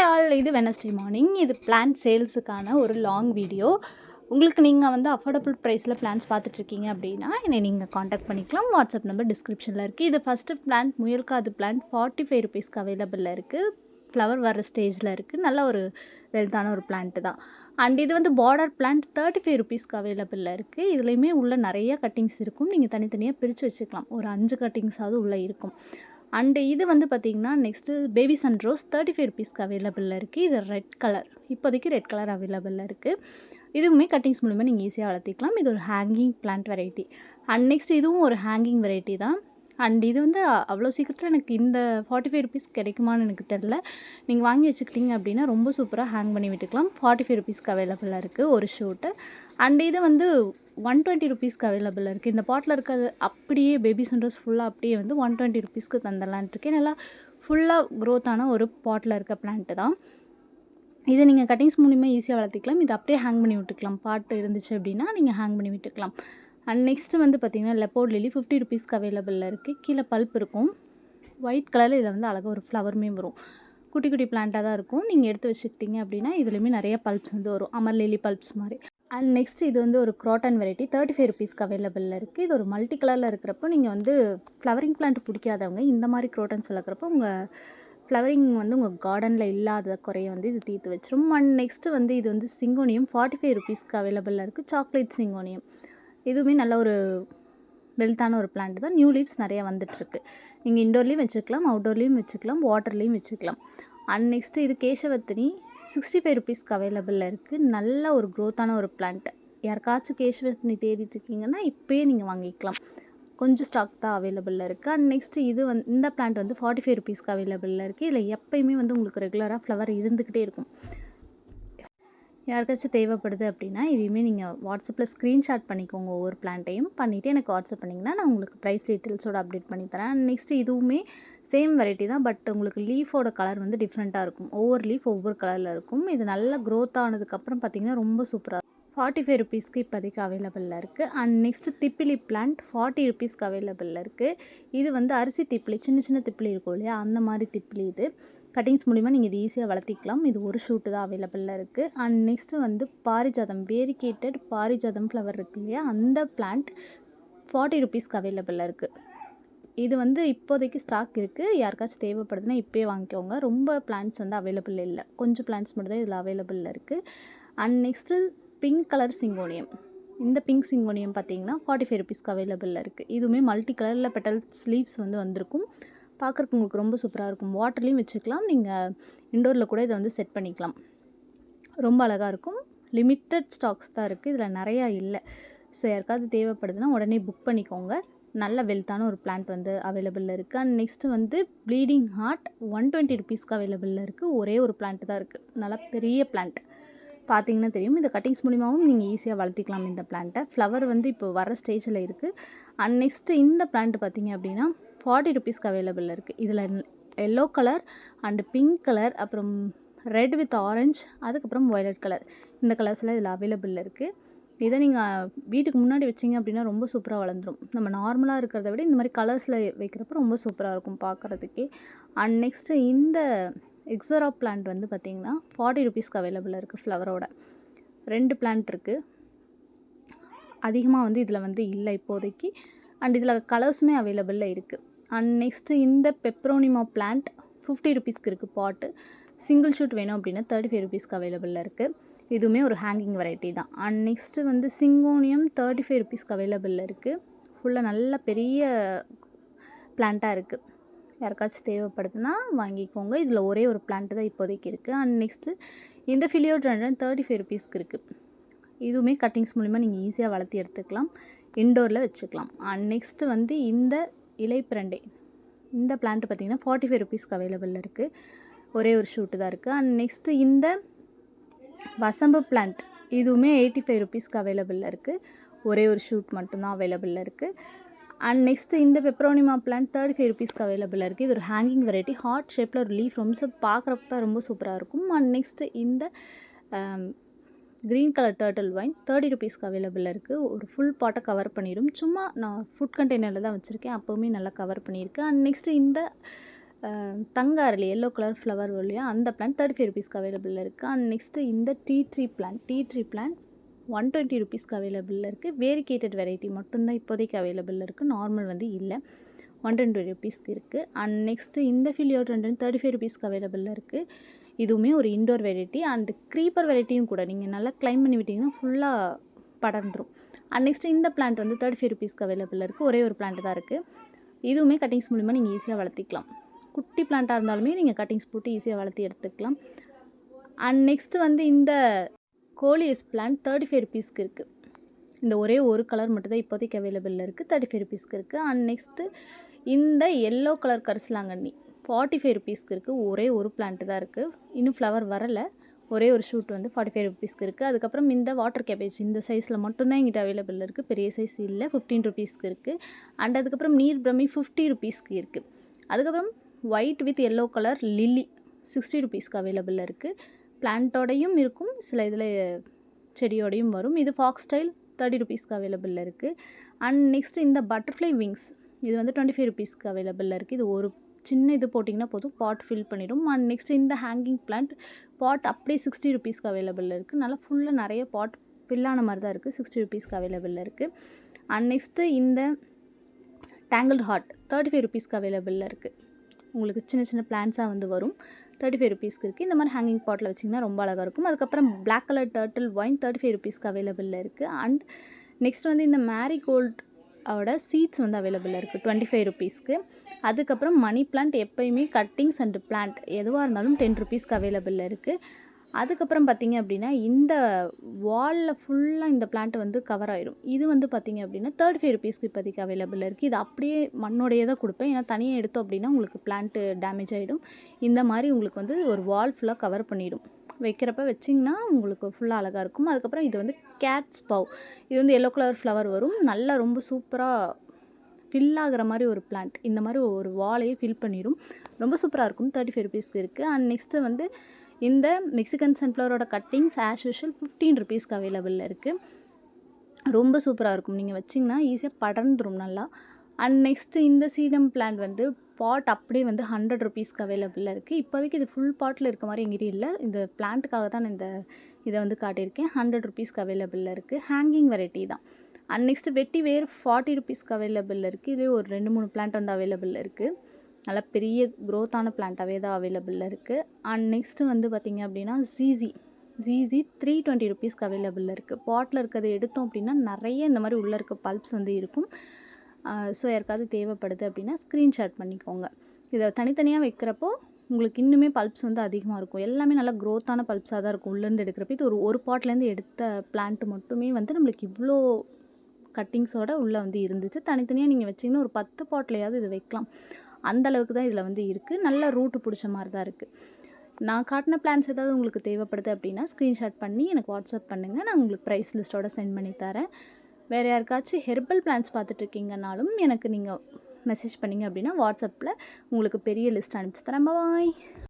All இது Wednesday morning. இது plant சேல்ஸுக்கான ஒரு லாங் வீடியோ. உங்களுக்கு நீங்கள் வந்து அஃபோர்டபுள் ப்ரைஸில் பிளான்ஸ் பார்த்துட்ருக்கீங்க அப்படின்னா என்னை நீங்கள் காண்டாக்ட் பண்ணிக்கலாம். வாட்ஸ்அப் நம்பர் டிஸ்கிரிப்ஷனில் இருக்குது. இது ஃபஸ்ட்டு பிளான்ட் முயல்காது பிளான்ட் 45 ருபீஸ்க்கு அவைலபிளில் இருக்குது. ஃப்ளவர் வர ஸ்டேஜில் இருக்குது. நல்ல ஒரு வெல்த்தான ஒரு பிளான்ட்டு தான். அண்ட் இது வந்து பார்டர் பிளான்ட் 35 ருபீஸ்க்கு அவைலபிளில் இருக்குது. இதுலேயுமே உள்ள நிறைய கட்டிங்ஸ் இருக்கும். நீங்கள் தனித்தனியாக பிரித்து வச்சுக்கலாம். ஒரு 5 கட்டிங்ஸாவது உள்ளே இருக்கும். அண்டு இது வந்து பார்த்திங்கன்னா நெக்ஸ்ட்டு பேபி சன் ரோஸ் 35 ருபீஸ்க்கு அவைலபிளில் இருக்குது. இது ரெட் கலர், இப்போதைக்கு ரெட் கலர் அவைலபிளில் இருக்குது. இதுவுமே கட்டிங்ஸ் மூலிமா நீங்கள் ஈஸியாக வளர்த்திக்கலாம். இது ஒரு hanging plant variety. And next இதுவும் ஒரு ஹேங்கிங் வெரைட்டி தான். அண்ட் இது வந்து அவ்வளோ சீக்கிரத்தில் எனக்கு இந்த 45 ருபீஸ் கிடைக்குமான்னு எனக்கு தெரில. நீங்கள் வாங்கி வச்சுக்கிட்டீங்க அப்படின்னா ரொம்ப சூப்பராக ஹேங் பண்ணி விட்டுக்கலாம். 45 ருபீஸ்க்கு அவைலபிளாக இருக்குது ஒரு ஷூட்டு. அண்ட் இது வந்து 120 ருபீஸ்க்கு அவைலபிளாக இருக்குது. இந்த பாட்டில் இருக்கிறது அப்படியே பேபி சன்ரோஸ் ஃபுல்லாக அப்படியே வந்து 120 ருபீஸ்க்கு தந்துடலான்ட்டு இருக்கேன். நல்லா ஃபுல்லாக க்ரோத்தான ஒரு பாட்டில் இருக்க பிளான்ட்டு தான். இதை நீங்கள் கட்டிங்ஸ் மூலிமா ஈஸியாக வளர்த்திக்கலாம். இது அப்படியே ஹேங் பண்ணி விட்டுக்கலாம். பாட்டு இருந்துச்சு அப்படின்னா நீங்கள் ஹேங் பண்ணி விட்டுக்கலாம். அண்ட் நெக்ஸ்ட்டு வந்து பார்த்திங்கன்னா லெப்போர்ட் லில்லி 50 ருபீஸ்க்கு அவைலபிளில் இருக்குது. கீழே பல்ப் இருக்கும். ஒயிட் கலரில் இதில் வந்து அழகாக ஒரு ஃப்ளவருமே வரும். குட்டி குட்டி பிளான்ட்டாக தான் இருக்கும். நீங்கள் எடுத்து வச்சுக்கிட்டீங்க அப்படின்னா இதுலேயுமே நிறைய பல்ப்ஸ் வந்து வரும். அமர் லில்லி பல்ப்ஸ் மாதிரி. அண்ட் நெக்ஸ்ட் இது வந்து ஒரு க்ராட்டன் வெரைட்டி 35 ருபீஸ்க்கு அவைலபிளில் இருக்குது. இது ஒரு மல்டி கலரில் இருக்கிறப்போ நீங்கள் வந்து ஃப்ளவரிங் பிளான்ட் பிடிக்காதவங்க இந்த மாதிரி க்ராட்டன்ஸ் வளர்க்குறப்போ உங்கள் ஃப்ளவரிங் வந்து உங்கள் கார்டனில் இல்லாத குறைய வந்து இது தீர்த்து வச்சிரும். அண்ட் நெக்ஸ்ட்டு வந்து இது வந்து சிங்கோனியம் 45 ருபீஸ்க்கு அவைலபிளில் இருக்குது. சாக்லேட் சிங்கோனியம் இதுவுமே நல்ல ஒரு வெல்த்தான ஒரு பிளான்ட் தான். நியூ லீவ்ஸ் நிறையா வந்துட்டுருக்கு. நீங்கள் இன்டோர்லேயும் வச்சுக்கலாம், அவுட்டோர்லேயும் வச்சுக்கலாம், வாட்டர்லேயும் வச்சுக்கலாம். அண்ட் நெக்ஸ்ட்டு இது கேசவர்த்தினி 65 ருபீஸ்க்கு அவைலபிளில் இருக்குது. நல்ல ஒரு க்ரோத்தான ஒரு பிளான்ட்டு. யாருக்காச்சும் கேசவர்த்தினி தேடிட்டு இருக்கீங்கன்னா இப்போயே நீங்கள் வாங்கிக்கலாம். கொஞ்சம் ஸ்டாக் தான் அவைலபிளில் இருக்குது. அண்ட் நெக்ஸ்ட்டு இது வந்து இந்த பிளான்ட் வந்து 45 ருபீஸ்க்கு அவைலபிளில் இருக்குது. இதில் எப்போயுமே வந்து உங்களுக்கு ரெகுலராக ஃப்ளவர் இருந்துக்கிட்டே இருக்கும். யாருக்காச்சும் தேவைப்படுது அப்படின்னா இதையுமே நீங்கள் வாட்ஸ்அப்பில் ஸ்க்ரீன்ஷாட் பண்ணிக்கோங்க. ஒவ்வொரு பிளான்ட்டையும் பண்ணிவிட்டு எனக்கு வாட்ஸ்அப் பண்ணிங்கன்னா நான் உங்களுக்கு ப்ரைஸ் டீட்டெயில்ஸோடு அப்டேட் பண்ணித்தரேன். அண்ட் நெக்ஸ்ட்டு இதுவுமே சேம் வெரைட்டி தான். பட் உங்களுக்கு லீஃபோட கலர் வந்து டிஃப்ரெண்ட்டாக இருக்கும். ஒவ்வொரு லீஃப் ஒவ்வொரு கலரில் இருக்கும். இது நல்லா க்ரோத் ஆனதுக்கப்புறம் பார்த்திங்கன்னா ரொம்ப சூப்பராக 45 ருபீஸ்க்கு இப்போதைக்கு அவைலபிளில் இருக்குது. அண்ட் நெக்ஸ்ட்டு திப்பிலி பிளான்ட் 40 ருபீஸ்க்கு அவைலபிளில் இருக்குது. இது வந்து அரிசி திப்பிலி, சின்ன சின்ன திப்பிலி இருக்கும் இல்லையா, அந்த மாதிரி திப்பிலி. இது கட்டிங்ஸ் மூலிமா நீங்கள் இது ஈஸியாக வளர்த்திக்கலாம். இது ஒரு ஷூட்டு தான் அவைலபிளில் இருக்குது. அண்ட் நெக்ஸ்ட்டு வந்து பாரிஜாதம், வேரிகேட்டட் பாரிஜாதம் ஃப்ளவர் இருக்குது இல்லையா, அந்த பிளான்ட் 40 ருபீஸ்க்கு அவைலபிளில் இருக்குது. இது வந்து இப்போதைக்கு ஸ்டாக் இருக்குது. யாருக்காச்சும் தேவைப்படுதுன்னா இப்போயே வாங்கிக்கோங்க. ரொம்ப பிளான்ட்ஸ் வந்து அவைலபிள் இல்லை. கொஞ்சம் பிளான்ட்ஸ் மட்டும் தான் இதில் அவைலபிளில் இருக்குது. And next pink colour syngonium. இந்த பிங்க் சிங்கோனியம் பார்த்தீங்கன்னா 45 ருபீஸ்க்கு அவைலபிளில் இருக்குது. இதுவுமே மல்டி கலரில் பெட்டல் ஸ்லீவ்ஸ் வந்து வந்திருக்கும். பார்க்குறக்கு உங்களுக்கு ரொம்ப சூப்பராக இருக்கும். வாட்டர்லேயும் வச்சுக்கலாம். நீங்கள் இண்டோரில் கூட இதை வந்து செட் பண்ணிக்கலாம். ரொம்ப அழகாக இருக்கும். லிமிட்டட் ஸ்டாக்ஸ் தான் இருக்குது. இதில் நிறையா இல்லை. ஸோ யாருக்காவது தேவைப்படுதுன்னா உடனே புக் பண்ணிக்கோங்க. நல்ல வெல்த்தான ஒரு பிளான்ட் வந்து அவைலபிளில் இருக்குது. அண்ட் நெக்ஸ்ட்டு வந்து ப்ளீடிங் ஹார்ட் 120 ருபீஸ்க்கு அவைலபிளில் இருக்குது. ஒரே ஒரு பிளான்ட் தான் இருக்குது. நல்லா பெரிய பிளான்ட் பார்த்தீங்கன்னா தெரியும். இந்த கட்டிங்ஸ் மூலிமாவும் நீங்கள் ஈஸியாக வளர்த்திக்கலாம் இந்த பிளான்ட்டை. ஃப்ளவர் வந்து இப்போ வர ஸ்டேஜில் இருக்குது. அண்ட் நெக்ஸ்ட்டு இந்த பிளான்ட் பார்த்திங்க அப்படின்னா 40 ருபீஸ்க்கு அவைலபிளில் இருக்குது. இதில் yellow colour and pink colour, அப்புறம் ரெட் வித் ஆரஞ்ச், அதுக்கப்புறம் வயலட் கலர், இந்த கலர்ஸ்லாம் இதில் அவைலபிளில் இருக்குது. இதை நீங்கள் வீட்டுக்கு முன்னாடி வச்சிங்க அப்படின்னா ரொம்ப சூப்பராக வளர்ந்துடும். நம்ம நார்மலாக இருக்கிறத விட இந்த மாதிரி கலர்ஸில் வைக்கிறப்ப ரொம்ப சூப்பராக இருக்கும் பார்க்குறதுக்கே. அண்ட் நெக்ஸ்ட்டு இந்த எக்ஸோரா பிளான்ட் வந்து பார்த்திங்கன்னா 40 ருபீஸ்க்கு அவைலபிளில் இருக்குது. ஃப்ளவரோட 2 பிளான்ட் இருக்குது. அதிகமாக வந்து இதில் வந்து இல்லை இப்போதைக்கு. அண்ட் இதில் கலர்ஸுமே அவைலபிளில் இருக்குது. அண்ட் நெக்ஸ்ட்டு இந்த பெப்ரோனிமா பிளான்ட் 50 ருபீஸ்க்கு இருக்குது பாட்டு. சிங்கிள் ஷூட் வேணும் அப்படின்னா 35 ருபீஸ்க்கு அவைலபிளில் இருக்குது. இதுவுமே ஒரு ஹேங்கிங் வெரைட்டி தான். அண்ட் நெக்ஸ்ட்டு வந்து சிங்கோனியம் 35 ருபீஸ்க்கு அவைலபிளில் இருக்குது. ஃபுல்லாக நல்ல பெரிய பிளான்ட்டாக இருக்குது. யாருக்காச்சும் தேவைப்படுதுன்னா வாங்கிக்கோங்க. இதில் ஒரே ஒரு பிளான்ட்டு தான் இப்போதைக்கு இருக்குது. அண்ட் நெக்ஸ்ட்டு இந்த ஃபிலியோட்ரண்டன் 35 ருபீஸ்க்கு இருக்குது. இதுவுமே கட்டிங்ஸ் மூலிமா நீங்கள் ஈஸியாக வளர்த்தி எடுத்துக்கலாம். இண்டோரில் வச்சுக்கலாம். அண்ட் நெக்ஸ்ட்டு வந்து இந்த இலைப்பிரண்டை, இந்த பிளான்ட் பார்த்திங்கன்னா 45 ருபீஸ்க்கு அவைலபிளில் இருக்குது. ஒரே ஒரு ஷூட்டு தான் இருக்குது. அண்ட் நெக்ஸ்ட்டு இந்த வசம்பு பிளான்ட் இதுவுமே 85 ருபீஸ்க்கு அவைலபிளில் இருக்குது. ஒரே ஒரு ஷூட் மட்டும்தான் அவைலபிளில் இருக்குது. அண்ட் நெக்ஸ்ட்டு இந்த பெப்ரோனிமா பிளான்ட் 35 ருபீஸ்க்கு அவைலபிளில் இருக்குது. இது ஒரு ஹேங்கிங் வெரைட்டி. ஹார்ட் ஷேப்பில் ஒரு லீஃப் ரொம்ப பார்க்குறப்ப ரொம்ப சூப்பராக இருக்கும். அண்ட் நெக்ஸ்ட்டு இந்த க்ரீன் கலர் டர்ட்டில் வைன் 30 ருபீஸ்க்கு அவைலபிளில் இருக்குது. ஒரு ஃபுல் பாட்டை கவர் பண்ணிடும். சும்மா நான் ஃபுட் கண்டெய்னரில் தான் வச்சுருக்கேன். அப்போவுமே நல்லா கவர் பண்ணியிருக்கு. அண்ட் நெக்ஸ்ட்டு இந்த தங்க அரளி எல்லோ கலர் ஃப்ளவர் வரும் இல்லையா, அந்த பிளான்ட் 35 ருபீஸ்க்கு அவைலபிளில் இருக்குது. அண்ட் நெக்ஸ்ட்டு இந்த டீ ட்ரீ பிளான்ட் 120 ருபீஸ்க்கு அவைலபிளில் இருக்குது. வேரிகேட்டட் வெரைட்டி மட்டும்தான் இப்போதைக்கு அவைலபிளில் இருக்குது. நார்மல் வந்து இல்லை. 120 ருபீஸ்க்கு இருக்குது. அண்ட் நெக்ஸ்ட்டு இந்த ஃபிலியோட்ரெண்டன் 35 ருபீஸ்க்கு அவைலபிளில் இருக்குது. இதுவுமே ஒரு இண்டோர் வெரைட்டி அண்ட் க்ரீப்பர் வெரைட்டியும் கூட. நீங்கள் நல்லா கிளைம் பண்ணி விட்டிங்கன்னா ஃபுல்லாக படர்ந்துடும். அண்ட் நெக்ஸ்ட்டு இந்த பிளான்ட் வந்து 35 ருபீஸ்க்கு அவைலபிளில் இருக்குது. ஒரே ஒரு பிளான்ட் தான் இருக்குது. இதுவுமே கட்டிங்ஸ் மூலிமா நீங்கள் ஈஸியாக வளர்த்திக்கலாம். குட்டி பிளான்ட்டாக இருந்தாலுமே நீங்கள் கட்டிங்ஸ் போட்டு ஈஸியாக வளர்த்தி எடுத்துக்கலாம். அண்ட் நெக்ஸ்ட்டு வந்து இந்த கோலியஸ் பிளான்ட் 35 ருபீஸ்க்கு இருக்குது. இந்த ஒரே ஒரு கலர் மட்டும் தான் இப்போதைக்கு அவைலபிளில் இருக்குது. 35 ருபீஸ்க்கு இருக்குது. அண்ட் நெக்ஸ்ட்டு இந்த எல்லோ கலர் கரிசலாங்கண்ணி 45 ருபீஸ்க்கு இருக்குது. ஒரே ஒரு பிளான்ட்டு தான் இருக்குது. இன்னும் ஃப்ளவர் வரலை. ஒரே ஒரு ஷூட் வந்து 45 ருபீஸ்க்கு இருக்குது. அதுக்கப்புறம் இந்த வாட்டர் கேபேஜ் இந்த சைஸில் மட்டும்தான் எங்கிட்ட அவைலபிள் இருக்குது. பெரிய சைஸ் இல்லை. 15 ருபீஸ்க்கு இருக்குது. அண்ட் அதுக்கப்புறம் நீர் பிரமி 50 ருபீஸ்க்கு இருக்குது. அதுக்கப்புறம் white with yellow colour lily 60 ருபீஸ்க்கு அவைலபிளில் இருக்குது. பிளான்ட்டோடையும் இருக்கும், சில இதில் செடியோடையும் வரும். இது ஃபாக்ஸ் ஸ்டைல் 30 ருபீஸ்க்கு அவைலபிளில் இருக்குது. அண்ட் நெக்ஸ்ட்டு இந்த பட்டர்ஃப்ளை விங்ஸ் இது வந்து 25 ருபீஸ்க்கு அவைலபிளில் இருக்குது. இது ஒரு சின்ன இது போட்டிங்கன்னா போதும், பாட் ஃபில் பண்ணிடும். அண்ட் நெக்ஸ்ட்டு இந்த ஹேங்கிங் பிளான்ட் பாட் அப்படியே 60 ருபீஸ்க்கு அவைலபிளில் இருக்குது. நல்லா ஃபுல்லாக நிறைய பாட் ஃபில்லான மாதிரி தான் இருக்குது. 60 ருபீஸ்க்கு அவைலபிளில் இருக்குது. அண்ட் நெக்ஸ்ட்டு இந்த டேங்கிள்ட் ஹார்ட் 35 ருபீஸ்க்கு அவைலபிளில் இருக்குது. உங்களுக்கு சின்ன சின்ன பிளான்ஸாக வந்து வரும். 35 ருபீஸ்க்கு இருக்குது. இந்த மாதிரி ஹேங்கிங் பாட்டில் வச்சிங்கன்னா ரொம்ப அழகாக இருக்கும். அதுக்கப்புறம் பிளாக் கலர் டர்ட்டில் ஒயின் 35 ருபீஸ்க்கு அவைலபிளில் இருக்குது. அண்ட் நெக்ஸ்ட் வந்து இந்த மேரிகோல்ட் ஓட சீட்ஸ் வந்து அவைலபிளில் இருக்குது 25 ருபீஸ்க்கு. அதுக்கப்புறம் மணி பிளான்ட் எப்போயுமே கட்டிங்ஸ் அண்ட் பிளான்ட் எதுவாக இருந்தாலும் 10 ருபீஸ்க்கு அவைலபிளில் இருக்குது. அதுக்கப்புறம் பார்த்திங்க அப்படின்னா இந்த வாலில் ஃபுல்லாக இந்த பிளான்ட் வந்து கவர் ஆயிடும். இது வந்து பார்த்திங்க அப்படின்னா 35 ருபீஸ்க்கு இப்போதைக்கு அவைலபிளில் இருக்குது. இது அப்படியே மண்ணோடையே தான் கொடுப்பேன். ஏன்னா தனியாக எடுத்தோம் அப்படின்னா உங்களுக்கு பிளான்ட்டு டேமேஜ் ஆகிடும். இந்த மாதிரி உங்களுக்கு வந்து ஒரு வால் ஃபுல்லாக கவர் பண்ணிடும். வைக்கிறப்ப வச்சிங்கன்னா உங்களுக்கு ஃபுல்லாக அழகாக இருக்கும். அதுக்கப்புறம் இது வந்து கேட்ஸ் பவ். இது வந்து எல்லோ கலர் ஃப்ளவர் வரும். நல்லா ரொம்ப சூப்பராக ஃபில் ஆகிற மாதிரி ஒரு பிளான்ட். இந்த மாதிரி ஒரு வாலையே ஃபில் பண்ணிடும். ரொம்ப சூப்பராக இருக்கும். 35 ருபீஸ்க்கு இருக்குது. அண்ட் நெக்ஸ்ட்டு வந்து இந்த மெக்சிகன் சன்ஃப்ளவரோட கட்டிங்ஸ் ஆஸ் யூஷுவல் 15 ருபீஸ்க்கு அவைலபிளில் இருக்குது. ரொம்ப சூப்பராக இருக்கும். நீங்கள் வச்சிங்கன்னா ஈஸியாக படர்ந்துடும் நல்லா. அண்ட் நெக்ஸ்ட்டு இந்த சீடம் பிளான்ட் வந்து பாட் அப்படியே வந்து 100 ருபீஸ்க்கு அவைலபிளில் இருக்குது. இப்போதைக்கு இது ஃபுல் பாட்டில் இருக்க மாதிரி எங்கிட்ட இல்லை. இந்த பிளான்ட்டுக்காக தான் நான் இதை வந்து காட்டியிருக்கேன். 100 ருபீஸ்க்கு அவைலபிளில் இருக்குது. ஹேங்கிங் வெரைட்டி தான். அண்ட் நெக்ஸ்ட்டு வெட்டி வேர் 40 ருபீஸ்க்கு அவைலபிளில் இருக்குது. இதே ஒரு 2-3 பிளான்ட் வந்து அவைலபிளில் இருக்குது. நல்லா பெரிய க்ரோத்தான பிளான்ட்டாகவே தான் அவைலபிளில் இருக்குது. அண்ட் நெக்ஸ்ட்டு வந்து பார்த்திங்க அப்படின்னா ஜீசி 320 ருபீஸ்க்கு அவைலபிளில் இருக்குது. பாட்டில் இருக்கிறத எடுத்தோம் அப்படின்னா நிறைய இந்த மாதிரி உள்ளே இருக்க பல்ப்ஸ் வந்து இருக்கும். ஸோ யாருக்காவது தேவைப்படுது அப்படின்னா ஸ்க்ரீன்ஷாட் பண்ணிக்கோங்க. இதை தனித்தனியாக வைக்கிறப்போ உங்களுக்கு இன்னுமே பல்ப்ஸ் வந்து அதிகமாக இருக்கும். எல்லாமே நல்லா க்ரோத்தான பல்ப்ஸாக தான் இருக்கும் உள்ளேருந்து எடுக்கிறப்ப. இது ஒரு பாட்லேருந்து எடுத்த பிளான்ட் மட்டுமே வந்து நம்மளுக்கு இவ்வளோ கட்டிங்ஸோடு உள்ளே வந்து இருந்துச்சு. தனித்தனியாக நீங்கள் வச்சிங்கன்னா ஒரு 10 பாட்லையாவது இது வைக்கலாம். அந்தளவுக்கு தான் இதில் வந்து இருக்குது. நல்ல ரூட்டு பிடிச்ச மாதிரி தான் இருக்குது. நான் காட்டின பிளான்ஸ் ஏதாவது உங்களுக்கு தேவைப்படுது அப்படின்னா ஸ்க்ரீன்ஷாட் பண்ணி எனக்கு வாட்ஸ்அப் பண்ணுங்கள். நான் உங்களுக்கு ப்ரைஸ் லிஸ்ட்டோட சென்ட் பண்ணி தரேன். வேறு யாருக்காச்சும் ஹெர்பல் பிளான்ஸ் பார்த்துட்ருக்கீங்கனாலும் எனக்கு நீங்கள் மெசேஜ் பண்ணிங்க அப்படின்னா வாட்ஸ்அப்பில் உங்களுக்கு பெரிய லிஸ்ட் அனுப்பிச்சி தரேன். பாய்.